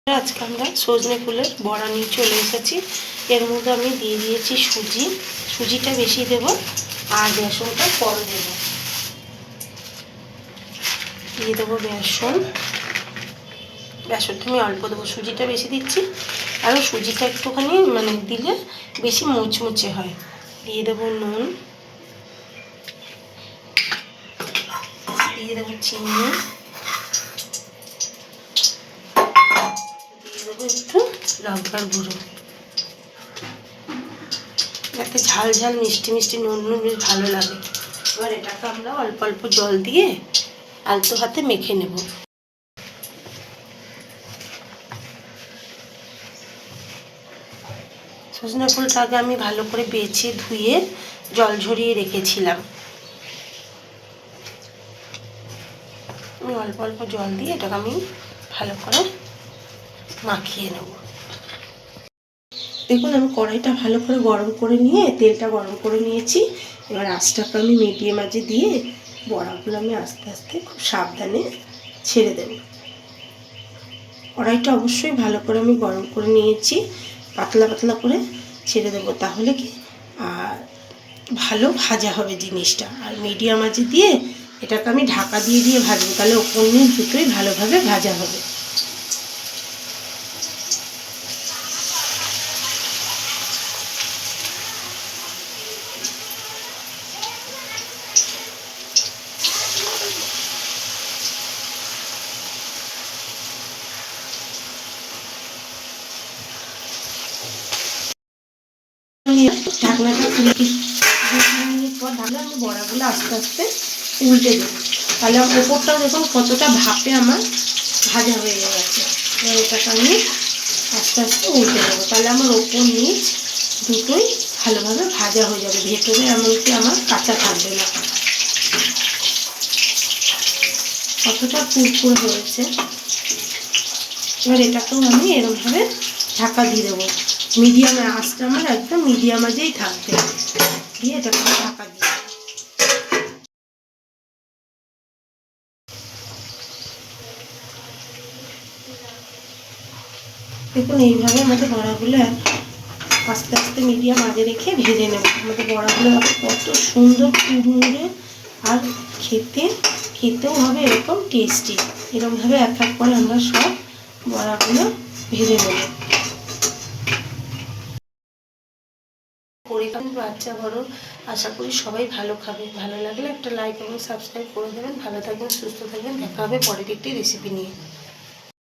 আজকে আমরা সজনে ফুলের বড়া নিয়ে চলে এসেছি। এর মধ্যে আমি দিয়ে দিয়েছি সুজিটা বেশি দেব আর বেসনটা কম দেব। দিয়ে দেবো বেসনটা আমি অল্প দেবো, সুজিটা বেশি দিচ্ছি। আরও সুজিটা একটুখানি দিলে বেশি মুচমুচে হয়। দিয়ে দেবো নুন, দিয়ে দেবো চিনি, একটু লঙ্কার গুঁড়ো, যাতে ঝাল ঝাল মিষ্টি মিষ্টি নুন বেশ ভালো লাগে। এবার এটাকে আমরা অল্প অল্প জল দিয়ে আলতো হাতে মেখে নেব। সজনে ফুলটাকে আমি ভালো করে বেছে ধুয়ে জল ঝরিয়ে রেখেছিলাম। আমি অল্প অল্প জল দিয়ে এটাকে আমি ভালো করে মাখিয়ে নেব। দেখুন আমি কড়াইটা ভালো করে গরম করে নিয়ে তেলটা গরম করে নিয়েছি। এবার আঁচটাকে আমি মিডিয়াম আঁচে দিয়ে বড়াগুলো আমি আস্তে আস্তে খুব সাবধানে ছেড়ে দেব। কড়াইটা অবশ্যই ভালো করে আমি গরম করে নিয়েছি, পাতলা পাতলা করে ছেড়ে দেব, তাহলে কি আর ভালো ভাজা হবে জিনিসটা। আর মিডিয়াম আঁচে দিয়ে এটাকে আমি ঢাকা দিয়ে দিয়ে ভাজবো, তাহলে ওপর নিচ দুটোই ভালোভাবে ভাজা হবে। ঢাকনাটা খুলে 2-3 মিনিট পর ঢাকলে আমি বড়াগুলো আস্তে আস্তে উল্টে দেবো, তাহলে ওপরটাও দেখুন কতটা ভাপে আমার ভাজা হয়ে গেছে। এবার এটাকে আমি আস্তে আস্তে উল্টে দেবো, তাহলে আমার ওপর নিচ দুটোই ভালোভাবে ভাজা হয়ে যাবে, ভেতরে এমনকি আমার কাঁচা থাকবে না। কতটা কুরকুর হয়েছে। এবার এটাকেও আমি এরকমভাবে ঢাকা দিয়ে দেবো, মিডিয়ামে আঁচটা আমার একদম মিডিয়াম আঁচেই থাকবে। দিয়ে এটাকে ঢাকা দিয়ে দেখুন এইভাবে আমাদের বড়াগুলো আস্তে আস্তে মিডিয়াম আঁচে রেখে ভেজে নেব। আমাদের বড়াগুলো কত সুন্দর কুড়মুড়ে আর খেতেও হবে এরকম টেস্টি। এরকমভাবে এক এক করে আমরা সব বড়াগুলো ভেজে নেব। বাচ্চা বড় আশা করি সবাই ভালো খাবে। ভালো লাগলে একটা লাইক এবং সাবস্ক্রাইব করে দেবেন। ভালো থাকবেন, সুস্থ থাকবেন। দেখা হবে পরের একটি রেসিপি নিয়ে।